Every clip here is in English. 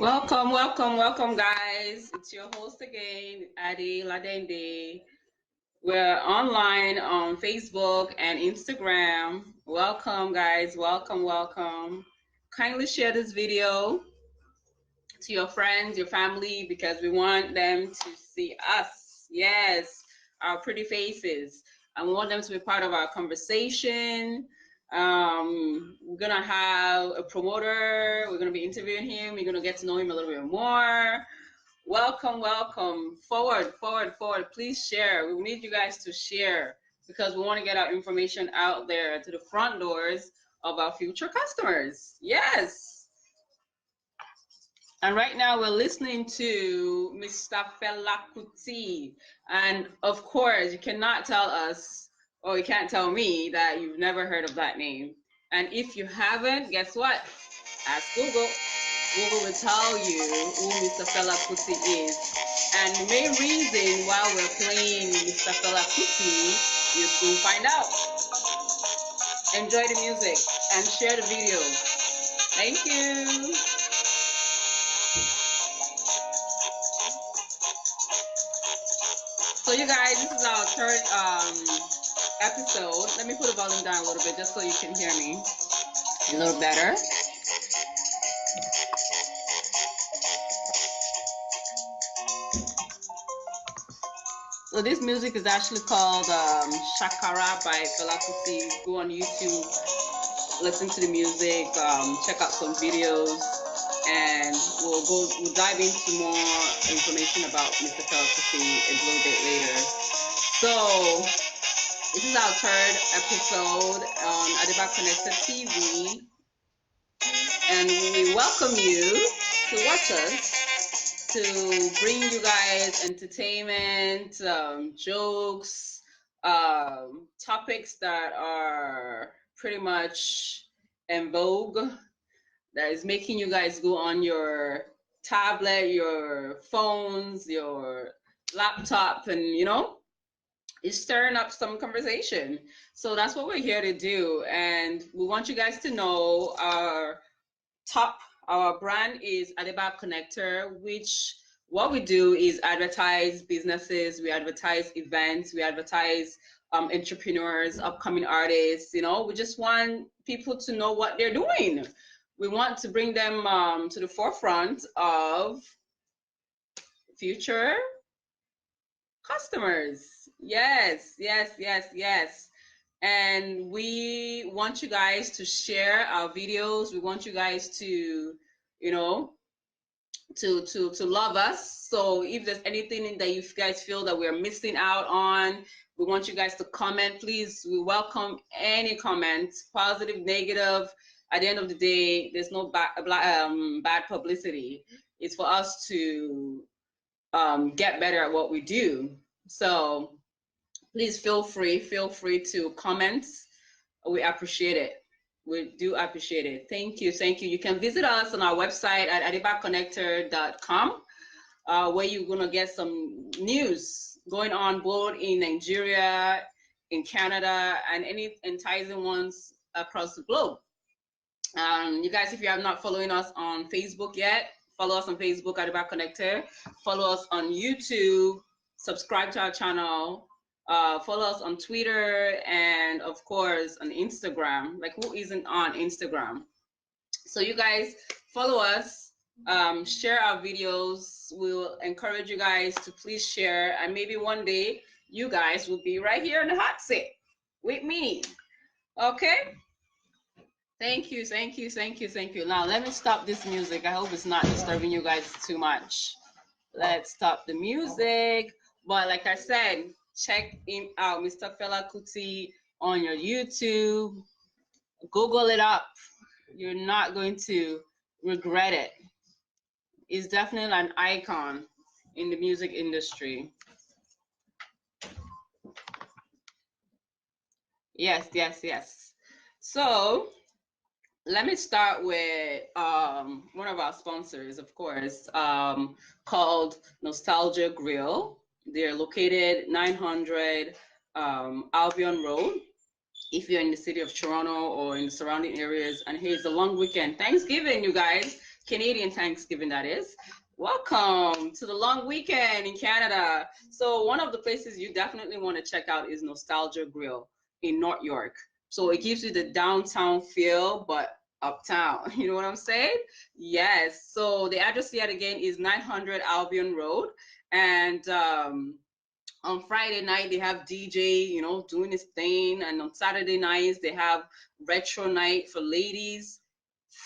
Welcome, welcome, welcome, guys. It's your host again, Adi Ladende. We're online on Facebook and Instagram. Welcome, guys. Welcome, welcome. Kindly share this video to your friends, your family, because we want them to see us. Yes, our pretty faces. And we want them to be part of our conversation. We're gonna have a promoter. We're gonna be interviewing him. You're gonna get to know him a little bit more. Welcome, welcome. Forward, forward, forward. Please share. We need you guys to share because we want to get our information out there to the front doors of our future customers. Yes. And right now we're listening to Mr. Felabration. And of course, you cannot tell us, or you can't tell me that you've never heard of that name. And if you haven't, guess what? Ask Google. Google will tell you who Mr. Felabration is. And the main reason why we're playing Mr. Felabration, you'll soon find out. Enjoy the music and share the video. Thank you. So you guys, this is our third episode. Let me put the volume down a little bit just so you can hear me a little better. So this music is actually called Shakara by Felabration. Go on YouTube, listen to the music, check out some videos, and we'll dive into more information about Mr. Felabration a little bit later. So this is our third episode on Adiba Connected TV, and we welcome you to watch us, to bring you guys entertainment, jokes, topics that are pretty much en vogue, that is making you guys go on your tablet, your phones, your laptop, and it's stirring up some conversation. So that's what we're here to do. And we want you guys to know our brand is Adiba Connector, which what we do is advertise businesses, we advertise events, we advertise entrepreneurs, upcoming artists. We just want people to know what they're doing. We want to bring them to the forefront of future customers. Yes, yes, yes, yes. And we want you guys to share our videos. We want you guys to, to love us. So if there's anything that you guys feel that we're missing out on, we want you guys to comment. Please, we welcome any comments, positive, negative. At the end of the day, there's no bad publicity. It's for us to get better at what we do. So please feel free to comment. We appreciate it. We do appreciate it. Thank you, thank you. You can visit us on our website at adibaconnector.com, where you're gonna get some news going on both in Nigeria, in Canada, and any enticing ones across the globe. You guys, if you are not following us on Facebook yet, follow us on Facebook, Adiba Connector. Follow us on YouTube. Subscribe to our channel. Follow us on Twitter, and of course on Instagram. Like, who isn't on Instagram? So you guys follow us, share our videos. We'll encourage you guys to please share, and maybe one day you guys will be right here in the hot seat with me. Okay? Thank you, thank you, thank you, thank you. Now let me stop this music. I hope it's not disturbing you guys too much. Let's stop the music. But like I said, check him out, Mr. Felabration, on your YouTube. Google it up. You're not going to regret it. He's definitely an icon in the music industry. Yes, yes, yes. So let me start with one of our sponsors, of course, called Nostalgia Grill. They're located 900 Albion Road. If you're in the city of Toronto or in the surrounding areas, and here's a long weekend, Thanksgiving, you guys, Canadian Thanksgiving, that is. Welcome to the long weekend in Canada. So one of the places you definitely want to check out is Nostalgia Grill in North York. So it gives you the downtown feel, but uptown. You know what I'm saying? Yes. So the address yet again is 900 Albion Road. And on Friday night, they have DJ, you know, doing his thing. And on Saturday nights, they have retro night for ladies,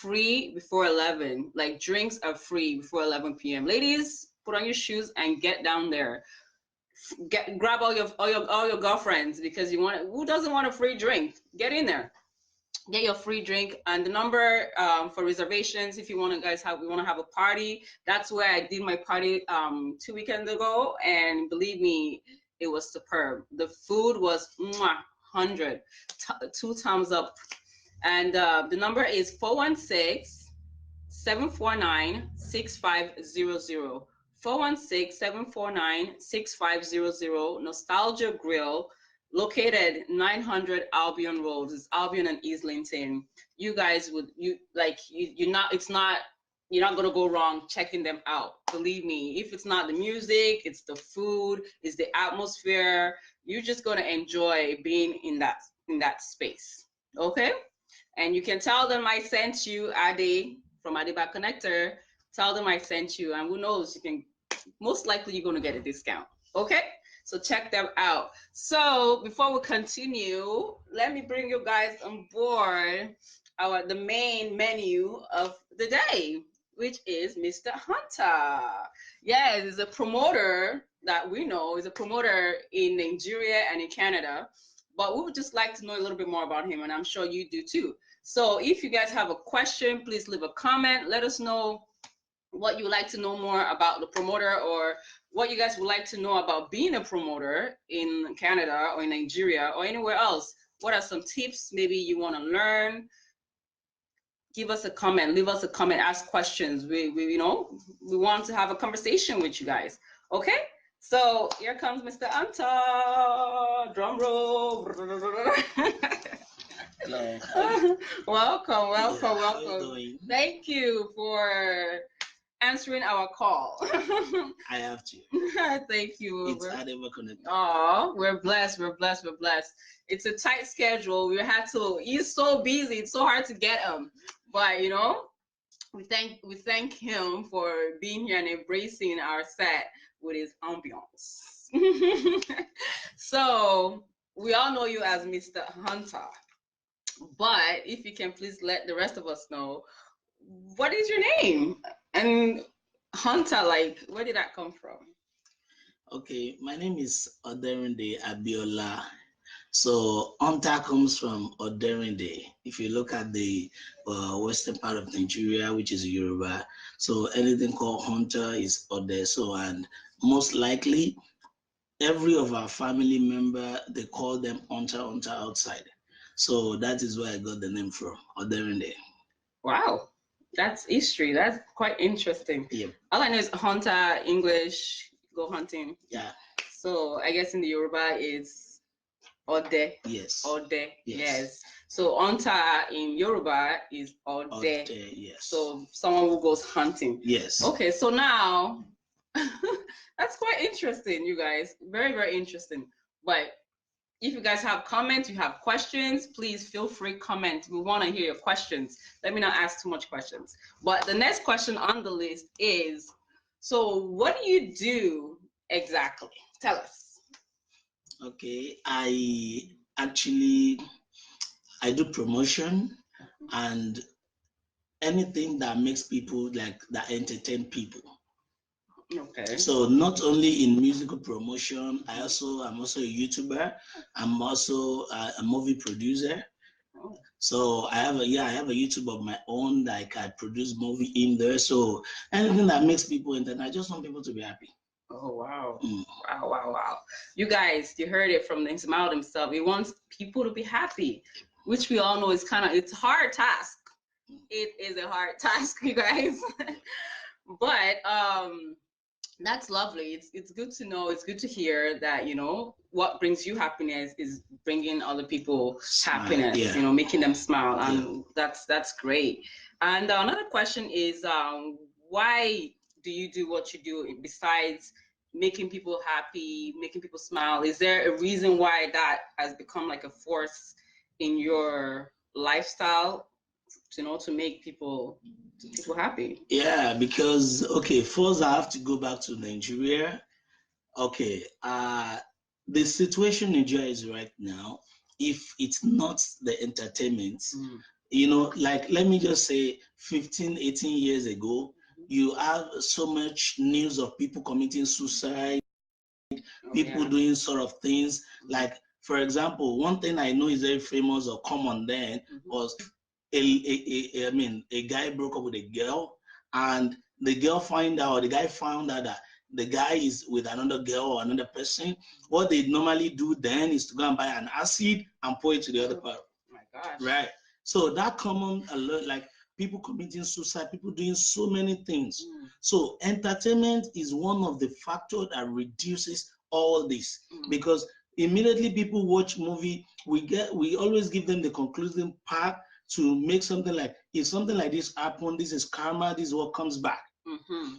free before 11. Like, drinks are free before 11 p.m. Ladies, put on your shoes and get down there. Grab all your girlfriends, because you want, who doesn't want a free drink? Get in there. Get your free drink. And the number for reservations, if you want to we want to have a party. That's where I did my party 2 weekends ago, and believe me, it was superb. The food was 100, 2 thumbs up. And the number is 416-749-6500. 416-749-6500. Nostalgia Grill, located 900 Albion Road. It's Albion and Islington. You guys would, you're not gonna go wrong checking them out. Believe me, if it's not the music, it's the food, it's the atmosphere. You're just gonna enjoy being in that space. Okay? And you can tell them I sent you, Ade from Adeba Connector. Tell them I sent you, and who knows, you can, most likely you're gonna get a discount. Okay? So check them out. So before we continue, let me bring you guys on board the main menu of the day, which is Mr. Hunter. Yes, he's a promoter that we know. He's a promoter in Nigeria and in Canada, but we would just like to know a little bit more about him, and I'm sure you do too. So if you guys have a question, please leave a comment. Let us know what you would like to know more about the promoter, or what you guys would like to know about being a promoter in Canada or in Nigeria or anywhere else. What are some tips maybe you want to learn? Give us a comment, leave us a comment, ask questions. We want to have a conversation with you guys. Okay? So here comes Mr. Hunter. Drum roll. Hello. Welcome. How are you doing? Thank you for answering our call. I have to. Thank you. It's Adeba Connector. Oh, we're blessed. It's a tight schedule. We had to. He's so busy. It's so hard to get him. But you know, we thank him for being here and embracing our set with his ambiance. So we all know you as Mr. Hunter. But if you can please let the rest of us know, what is your name? And Hunter, like, where did that come from? Okay, my name is Hunter Abiola. So Hunter comes from Oderinde. If you look at the western part of Nigeria, which is Yoruba, so anything called Hunter is Ode. So, and most likely, every of our family member, they call them Hunter outside. So that is where I got the name from, Oderinde. Wow. That's history. That's quite interesting. Yeah. All I know is Hunter, English, go hunting. Yeah. So I guess in the Yoruba is Ode. Yes. Ode. Yes. So Hunter in Yoruba is Ode. Ode, yes. So someone who goes hunting. Yes. Okay, so now that's quite interesting, you guys. Very, very interesting. But if you guys have comments, you have questions, please feel free to comment. We want to hear your questions. Let me not ask too much questions. But the next question on the list is, so what do you do exactly? Tell us. Okay, I do promotion and anything that makes people, like, that entertain people. Okay. So not only in musical promotion, I'm also a YouTuber. I'm also a movie producer. Oh. So I have a YouTube of my own, like I produce movie in there. So anything that makes people entertain, I just want people to be happy. Oh wow. Wow. You guys, you heard it from his mouth himself. He wants people to be happy, which we all know is it's a hard task. It is a hard task, you guys. But that's lovely. It's good to know. It's good to hear that, you know, what brings you happiness is bringing other people happiness, yeah. You know, making them smile. And that's great. And another question is, why do you do what you do besides making people happy, making people smile? Is there a reason why that has become like a force in your lifestyle, to make people happy? Yeah, because okay, first I have to go back to Nigeria. Okay, the situation in Nigeria is right now, if it's not the entertainment, like let me just say 15, 18 years ago, you have so much news of people committing suicide, people doing sort of things. Like, for example, one thing I know is very famous or common then was a guy broke up with a girl, and the guy found out that the guy is with another girl or another person. What they normally do then is to go and buy an acid and pour it to the other part. Oh my gosh. Right. So that common alert, like people committing suicide, people doing so many things. So entertainment is one of the factors that reduces all this, because immediately people watch movie, we always give them the conclusive part to make something like, if something like this happened, this is karma, this is what comes back.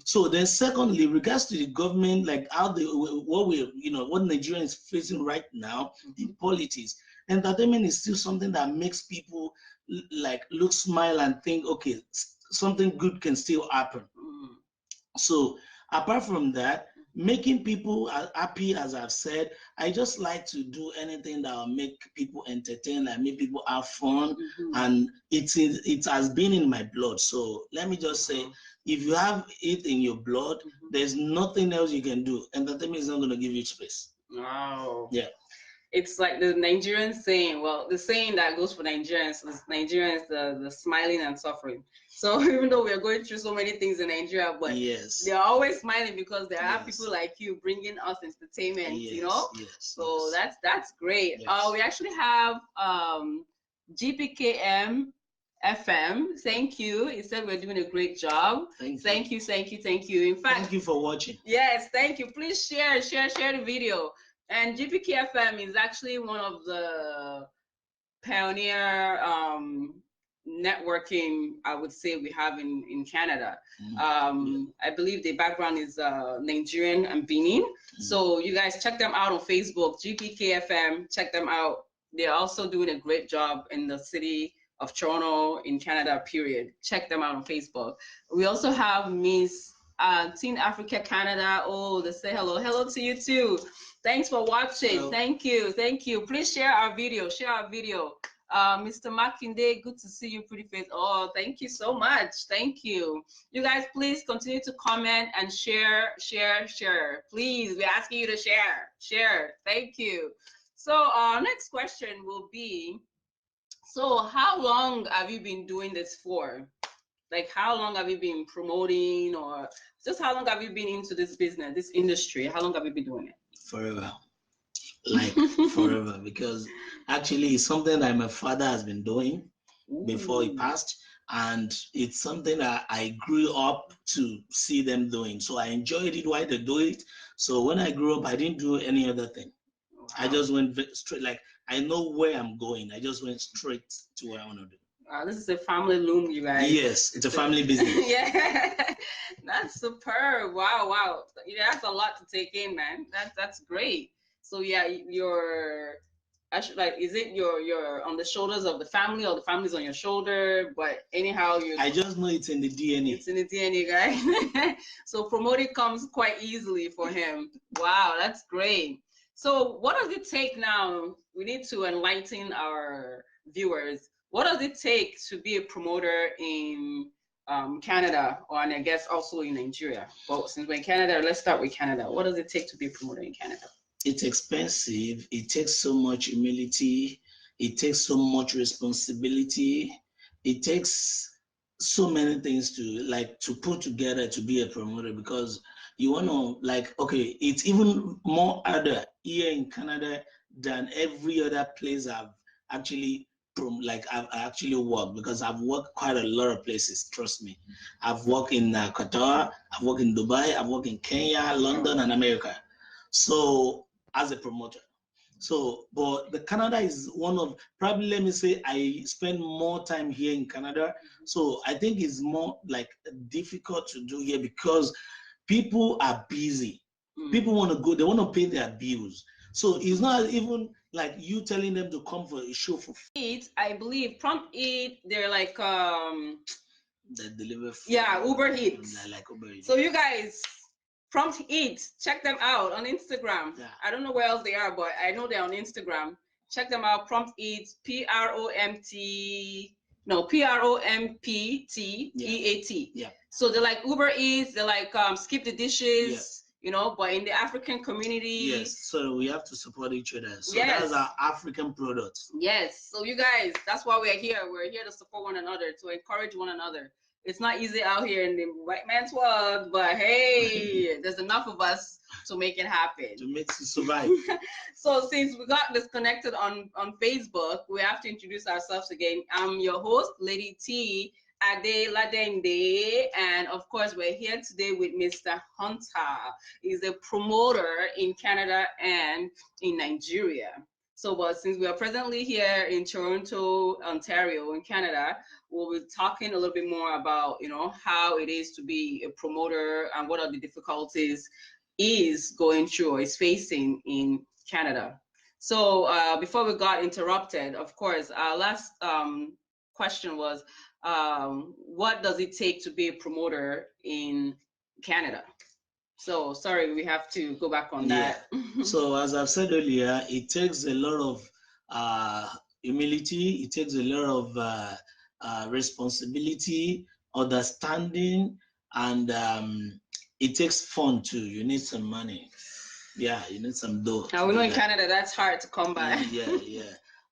So then secondly, regards to the government, like how what Nigeria is facing right now in politics, entertainment is still something that makes people like look, smile and think, okay, something good can still happen. So apart from that, making people happy, as I've said, I just like to do anything that will make people entertain and make people have fun. And it has been in my blood. So let me just say, if you have it in your blood, there's nothing else you can do. Entertainment is not going to give you space. Wow. Yeah. It's like the Nigerian saying, well, the saying that goes for Nigerians is the smiling and suffering. So even though we're going through so many things in Nigeria, but they're always smiling because there are people like you bringing us entertainment, So that's great. We actually have GPKM FM. Thank you. He said we're doing a great job. Thank you. In fact, thank you for watching. Yes, thank you. Please share the video. And GPKFM is actually one of the pioneer networking, I would say, we have in Canada. I believe the background is Nigerian and Benin. So you guys check them out on Facebook, GPKFM, check them out. They're also doing a great job in the city of Toronto in Canada, period. Check them out on Facebook. We also have Miss Teen Africa Canada. Oh, they say hello. Hello to you too. Thanks for watching. Hello. Thank you. Please share our video. Mr. Makinde, good to see you, pretty face. Oh, thank you so much. Thank you. You guys, please continue to comment and share. Please, we're asking you to share. Thank you. So our next question will be, so how long have you been doing this for? Like, how long have you been promoting, or just how long have you been into this business, this industry? How long have you been doing it? Forever. Like forever, because actually it's something that my father has been doing before he passed, and it's something that I grew up to see them doing. So I enjoyed it while they do it. So when I grew up, I didn't do any other thing. Wow. I just went straight, like I know where I'm going. I just went straight to where I want to do. This is a family loom, you guys. Yes, it's a family business. Yeah, that's superb. Wow. Yeah, that's a lot to take in, man. That's great. So yeah, you're actually, like, is it you're on the shoulders of the family, or the family's on your shoulder? But anyhow, I just know it's in the DNA. It's in the DNA, guys. So promoting comes quite easily for him. Wow, that's great. So what does it take now? We need to enlighten our viewers. What does it take to be a promoter in Canada, and I guess also in Nigeria? Well, since we're in Canada, let's start with Canada. What does it take to be a promoter in Canada? It's expensive. It takes so much humility. It takes so much responsibility. It takes so many things to put together to be a promoter, because you want to, like, okay, it's even more harder here in Canada than every other place I've actually worked, because I've worked quite a lot of places, trust me. I've worked in Qatar, I've worked in Dubai, I've worked in Kenya, London, and America. So as a promoter, So, but the Canada is one of, probably, let me say, I spend more time here in Canada. So I think it's more like difficult to do here because people are busy. People want to go, they want to pay their bills. So it's not even like you telling them to come for a show for Eat, I believe Prompt Eat, they're like they deliver food. Yeah, Uber Eats. Like Uber Eats. So you guys, Prompt Eat, check them out on Instagram. Yeah. I don't know where else they are, but I know they're on Instagram. Check them out. Prompt Eat, PROMPTEAT. Yeah. So they're like Uber Eats. They're like skip the dishes. Yeah. You know, but in the African community. Yes. So we have to support each other. So yes. That's our African products. Yes. So you guys, that's why we're here. We're here to support one another, to encourage one another. It's not easy out here in the white man's world, but hey, there's enough of us to make it happen. To make it survive. So since we got disconnected on Facebook, we have to introduce ourselves again. I'm your host, Lady T Adeladende, and of course we're here today with Mr. Hunter. He's a promoter in Canada and in Nigeria. So, but since we are presently here in Toronto, Ontario, in Canada, we'll be talking a little bit more about, you know, how it is to be a promoter and what are the difficulties is going through or is facing in Canada. So before we got interrupted, of course, our last question was, what does it take to be a promoter in Canada? So sorry, we have to go back on that. So as I've said earlier, it takes a lot of humility. It takes a lot of responsibility, understanding, and it takes fun too. You need some money. Yeah, you need some dough. Now we know in Canada that's hard to come by. Yeah.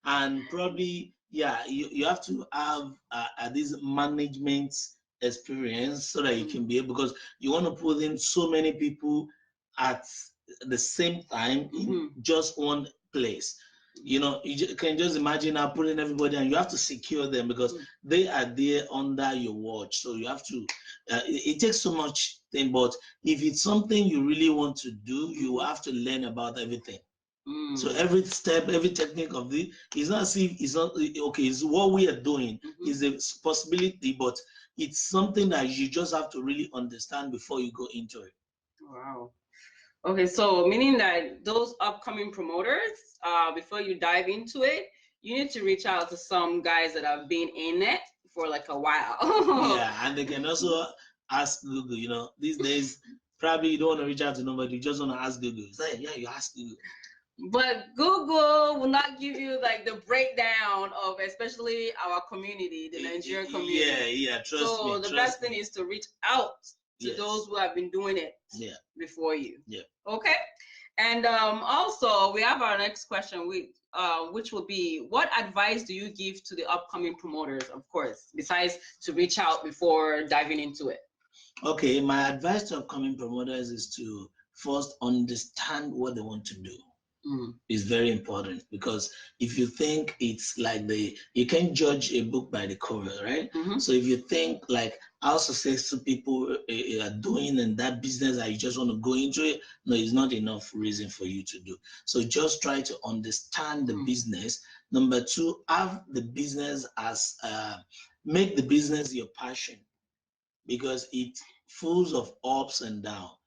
And probably, you have to have this management experience so that you can be able, because you want to put in so many people at the same time in just one place. You know, you can just imagine now putting everybody, and you have to secure them because they are there under your watch. So you have to, it takes so much thing, but if it's something you really want to do, you have to learn about everything. So every step, every technique of the, it's not as if it's not okay. It's what we are doing is a possibility, but it's something that you just have to really understand before you go into it. Wow. Okay, so meaning that those upcoming promoters, before you dive into it, you need to reach out to some guys that have been in it for like a while. Yeah, and they can also ask Google. You know, these days probably you don't want to reach out to nobody. You just want to ask Google. It's like, yeah, you ask Google. But Google will not give you like the breakdown of especially our community, the Nigerian community. Yeah, trust me. So the best thing is to reach out to those who have been doing it before you. Yeah. Okay. And also we have our next question, which will be, what advice do you give to the upcoming promoters, of course, besides to reach out before diving into it? Okay, my advice to upcoming promoters is to first understand what they want to do. Is very important, because if you think it's like you can't judge a book by the cover, right? So if you think like how successful people are doing in that business and you just want to go into it, no, it's not enough reason for you to do. So just try to understand the business. Number two, have the business as make the business your passion, because it's full of ups and downs.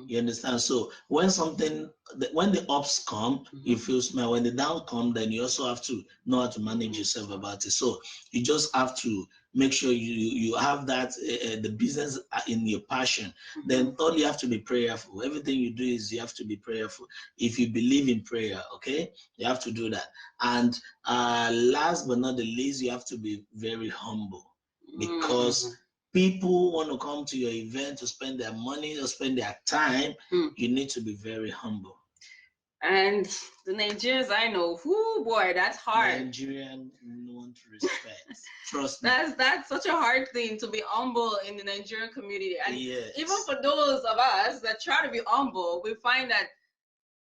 You understand? So when the ups come, you feel small. When the down come, then you also have to know how to manage yourself about it. So you just have to make sure you have that the business in your passion. Then all you have to be prayerful. Everything you do is you have to be prayerful. If you believe in prayer, okay, you have to do that. And last but not the least, you have to be very humble, because people want to come to your event to spend their money or spend their time. You need to be very humble. And the Nigerians I know, whoo boy, that's hard. Nigerian want respect. Trust me. That's such a hard thing, to be humble in the Nigerian community. And even for those of us that try to be humble, we find that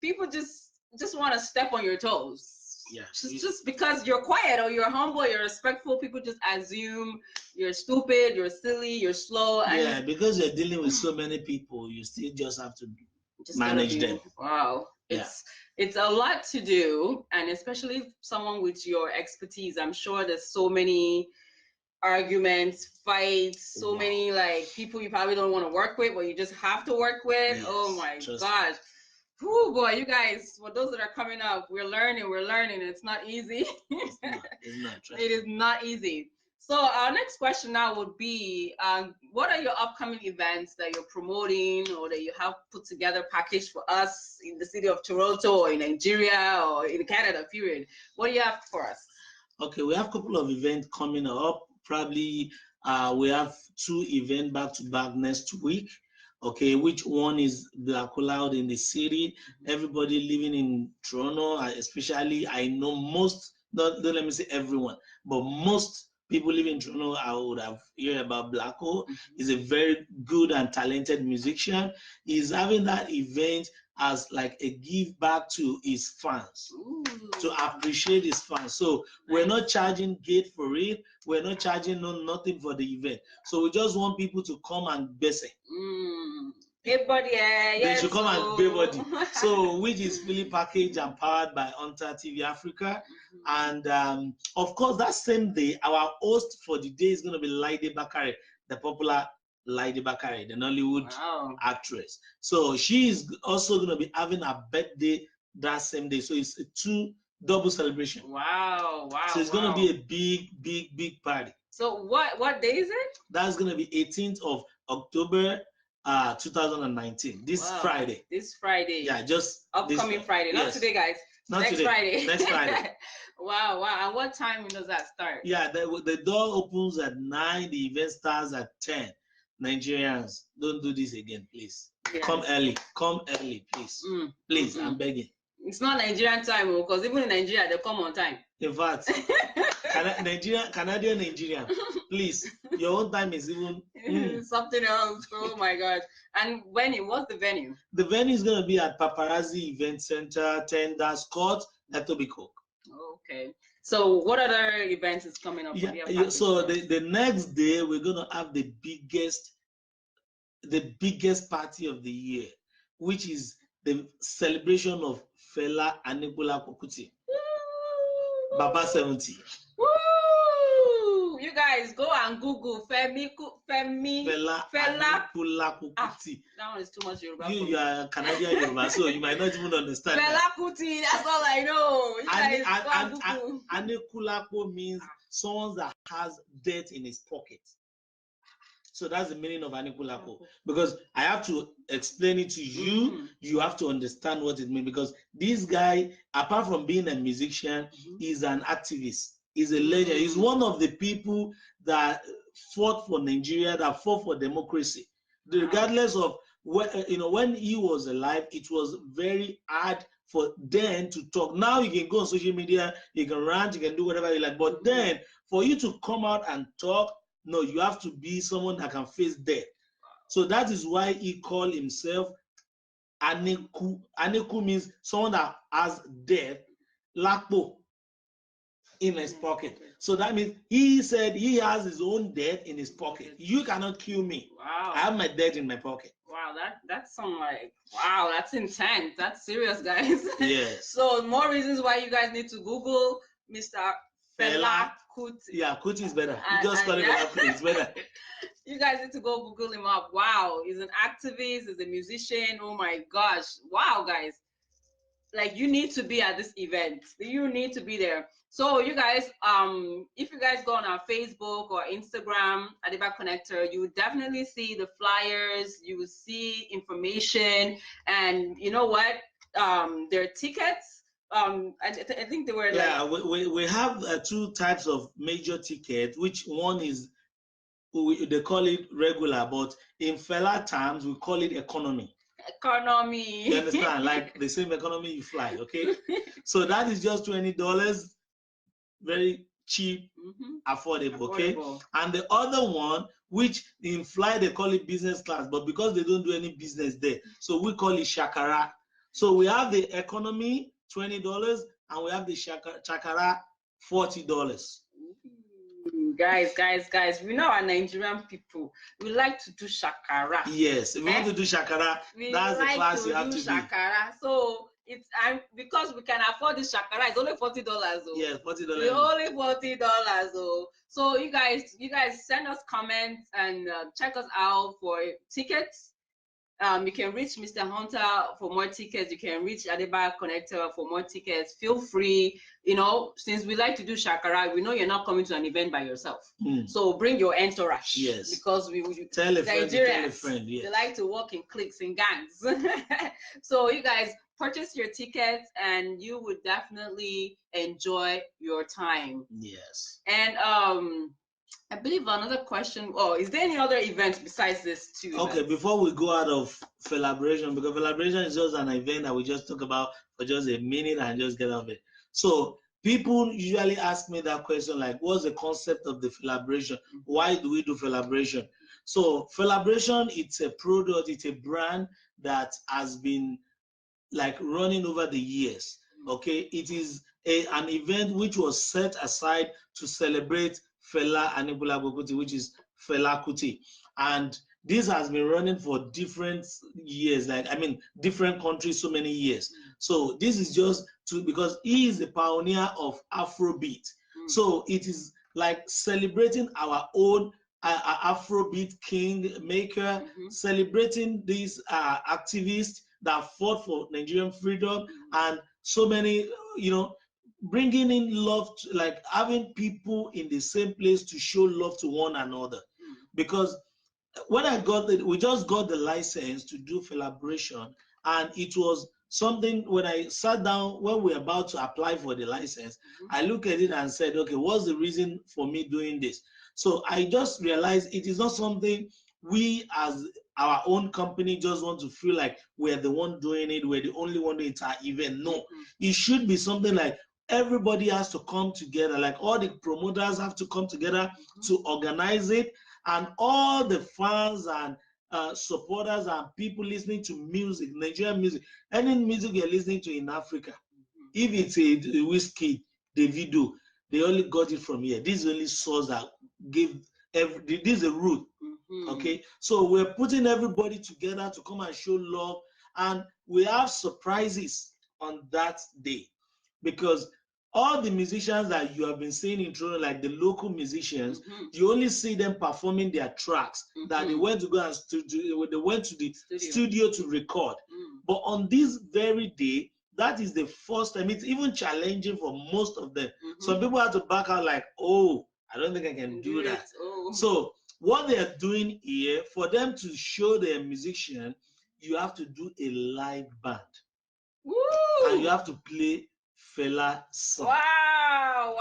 people just want to step on your toes. Yeah. Just because you're quiet or you're humble, you're respectful, people just assume you're stupid, you're silly, you're slow. And because you're dealing with so many people, you still just have to manage them. Wow. It's a lot to do, and especially someone with your expertise. I'm sure there's so many arguments, fights, so many like people you probably don't want to work with, but you just have to work with. Yes, oh my gosh. Oh boy, you guys, for those that are coming up, we're learning. It's not easy. It's not. It is not easy. So our next question now would be, what are your upcoming events that you're promoting or that you have put together packaged for us in the city of Toronto or in Nigeria or in Canada, period? What do you have for us? Okay, we have a couple of events coming up. Probably we have 2 events back-to-back next week. Okay, which one is Blacko Loud in the city? Everybody living in Toronto, especially, I know most, don't let me say everyone, but most people living in Toronto, I would have heard about Blacko. He's a very good and talented musician. He's having that event as like a give back to his fans. Ooh. To appreciate his fans. So we're not charging gate for it. We're not charging nothing for the event. So we just want people to come and base it. Everybody, they should come and pay body. So which is fully packaged and powered by HunterTV Africa. And of course, that same day, our host for the day is going to be Lady Bakare, the popular Lady Bakare, the Nollywood actress. So she is also going to be having a birthday that same day. So it's a 2 double celebration. Wow. So it's going to be a big party. So what day is it? That's going to be 18th of October 2019. This Friday. This Friday. Yeah, just upcoming Friday. Not today, guys. Next Friday. Next Friday. Wow. And what time does that start? Yeah, the door opens at 9. The event starts at 10. Nigerians, don't do this again, please. Yeah. Come early, please. Please, I'm begging. It's not Nigerian time, because even in Nigeria, they come on time. In fact, Canadian Nigerian, please, your own time is even something else. Oh my God. And what's the venue? The venue is going to be at Paparazzi Event Center, 10 Court, Etobicoke. Okay. So what other events is coming up? Yeah, so the next day, we're going to have the biggest party of the year, which is the celebration of Fela Anikulapo Kuti. Baba 70. Woo! You guys go and Google Fela Anikulapo Kuti. That one is too much Yoruba. You are Canadian Yoruba, so you might not even understand. Fela Kuti, that's all I know. You guys go and Google. Anikulapo means someone that has death in his pocket. So that's the meaning of Anikulapo. Because I have to explain it to you, you have to understand what it means. Because this guy, apart from being a musician, is an activist. He's a legend. He's one of the people that fought for Nigeria, that fought for democracy. Regardless of when he was alive, it was very hard for them to talk. Now you can go on social media, you can rant, you can do whatever you like. But then for you to come out and talk, no, you have to be someone that can face death. So that is why he called himself Aneku. Aneku means someone that has death, Lakpo, in his pocket. So that means he said he has his own death in his pocket. You cannot kill me. Wow. I have my death in my pocket. Wow, that's some like, wow, that's intense. That's serious, guys. Yes. So more reasons why you guys need to Google Mr. Fela Kuti. Yeah, Kuti is better. You just call him Kuti, it's better. You guys need to go Google him up. Wow, he's an activist, he's a musician. Oh my gosh. Wow, guys. Like, you need to be at this event. You need to be there. So you guys, if you guys go on our Facebook or Instagram, Adiba Connector, you will definitely see the flyers, you will see information, and you know what? There are tickets. I think they were like... Yeah, we have 2 types of major tickets, which one is, they call it regular, but in Fela terms, we call it economy. Economy. You understand? Like the same economy you fly, okay? So that is just $20, very cheap, affordable, okay? And the other one, which in fly they call it business class, but because they don't do any business there, so we call it Shakara. So we have the economy, $20, and we have the Shakara, $40. Guys, we know our Nigerian people, we like to do shakara. Yes, if we want to do shakara, that's the class you have to do. So it's because we can afford this shakara, it's only $40. Yes, $40. It's only $40. So you guys send us comments and check us out for tickets. You can reach Mr. Hunter for more tickets. You can reach Adeba Connector for more tickets. Feel free. You know, since we like to do shakara, we know you're not coming to an event by yourself. So bring your entourage. Yes. Because tell a friend. Yes. They like to work in cliques and gangs. So you guys purchase your tickets and you would definitely enjoy your time. Yes. And I believe another question. Oh, is there any other event besides this too? Okay, before we go out of Felabration, because Felabration is just an event that we just talk about for just a minute and just get off it. So people usually ask me that question, like, what's the concept of the Felabration? Why do we do Felabration? So Felabration, it's a product, it's a brand that has been like running over the years. Okay, it is an event which was set aside to celebrate Fela Aníkúlápó Kuti, which is Fela Kuti, and this has been running for different years, like different countries, so many years. So this is just because he is the pioneer of Afrobeat. So it is like celebrating our own Afrobeat king maker, celebrating these activists that fought for Nigerian freedom, and so many, bringing in love, like having people in the same place to show love to one another. Because when we just got the license to do Felabration, and it was something, when I sat down, when we were about to apply for the license, I looked at it and said, okay, what's the reason for me doing this? So I just realized it is not something we as our own company just want to feel like we're the one doing it, we're the only one doing it, our event. No, it should be something like everybody has to come together, like all the promoters have to come together to organize it, and all the fans and supporters and people listening to music, Nigerian music, any music you're listening to in Africa, if it's a Whiskey, Davido, they only got it from here. This is the only source that gave this is the root. Okay, so we're putting everybody together to come and show love, and we have surprises on that day, because all the musicians that you have been seeing in Toronto, like the local musicians, you only see them performing their tracks that they went to go and they went to the studio to record. But on this very day, that is the first time. It's even challenging for most of them. Some people have to back out, like, oh, I don't think I can do that. So what they are doing here, for them to show their musician, you have to do a live band. Woo! And you have to play Fela song. Wow.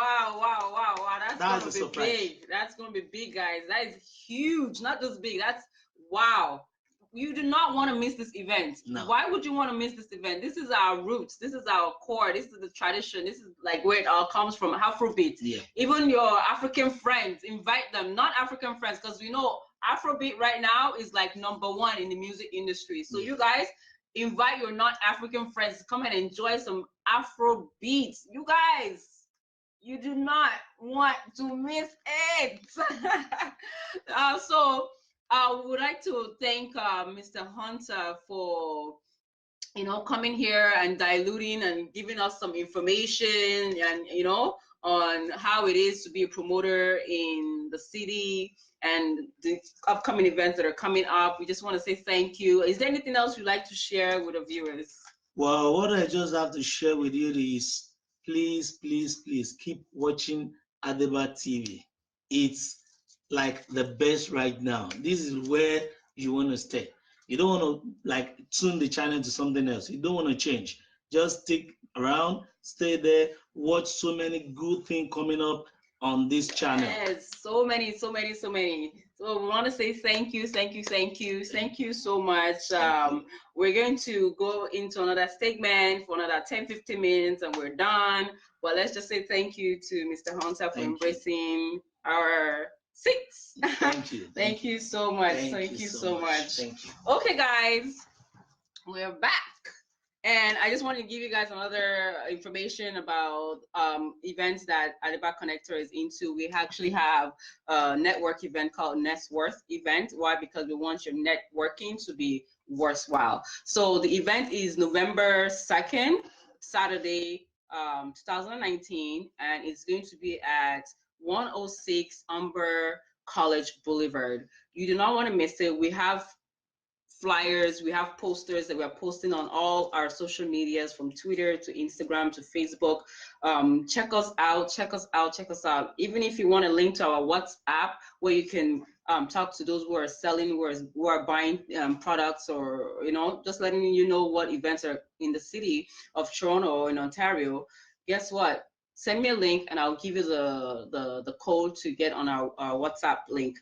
That's gonna be big. That's gonna be big, guys. That is huge. Not just big. That's wow. You do not want to miss this event. No. Why would you want to miss this event? This is our roots. This is our core. This is the tradition. This is like where it all comes from, Afrobeat. Yeah. Even your African friends, invite them, not African friends, because we know Afrobeat right now is like #1 in the music industry. So you guys invite your non-African friends to come and enjoy some Afrobeat. You guys, you do not want to miss it. So I would like to thank Mr. Hunter for, coming here and diluting and giving us some information and, on how it is to be a promoter in the city and the upcoming events that are coming up. We just want to say thank you. Is there anything else you'd like to share with the viewers? Well, what I just have to share with you is please keep watching Adeba TV. It's like the best right now. This is where you want to stay. You don't want to like tune the channel to something else. You don't want to change. Just stick around, stay there, watch so many good things coming up on this channel. Yes, so many. So we want to say thank you so much. We're going to go into another segment for another 10-15 minutes and we're done. But let's just say thank you to Mr. Hunter for embracing our seats. Thank you. Thank you so much. Thank you so much. Thank you. Okay, guys, we're back. And I just want to give you guys another information about events that Alibaba Connector is into. We actually have a network event called Net Worth event. Why? Because we want your networking to be worthwhile. So the event is November 2nd, Saturday, 2019, and it's going to be at 106 Umber College Boulevard. You do not want to miss it. We have flyers, we have posters that we're posting on all our social medias, from Twitter to Instagram to Facebook. Check us out, check us out, check us out. Even if you want a link to our WhatsApp where you can talk to those who are selling, who are buying products, or just letting you know what events are in the city of Toronto or in Ontario. Guess what? Send me a link and I'll give you the code to get on our WhatsApp link.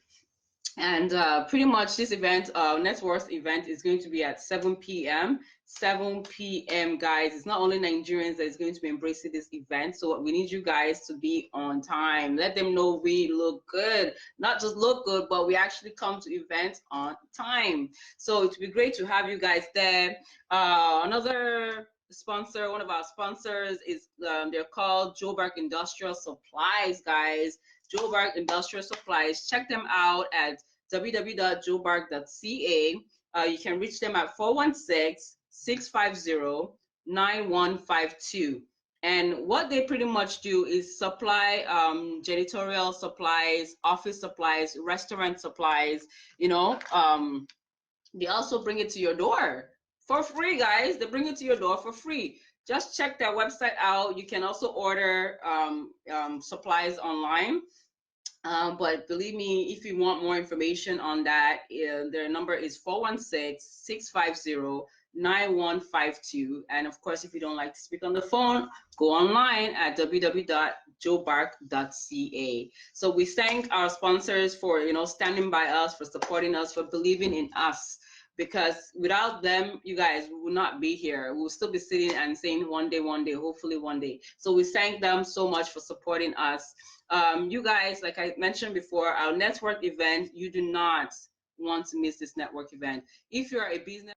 And pretty much this event, Net Worth event, is going to be at 7 p.m. 7 p.m. guys. It's not only Nigerians that is going to be embracing this event, so we need you guys to be on time. Let them know we look good, not just look good, but we actually come to events on time. So it would be great to have you guys there. Another sponsor, one of our sponsors is they're called Joburg Industrial Supplies, guys. Joburg Industrial Supplies. Check them out at www.joburg.ca. You can reach them at 416-650-9152. And what they pretty much do is supply janitorial supplies, office supplies, restaurant supplies. They also bring it to your door for free, guys. They bring it to your door for free. Just check their website out. You can also order supplies online. But believe me, if you want more information on that, their number is 416-650-9152. And of course, if you don't like to speak on the phone, go online at www.joburg.ca. So we thank our sponsors for standing by us, for supporting us, for believing in us. Because without them, you guys, we will not be here. We will still be sitting and saying one day, hopefully one day. So we thank them so much for supporting us. You guys, like I mentioned before, our network event, you do not want to miss this network event. If you're a business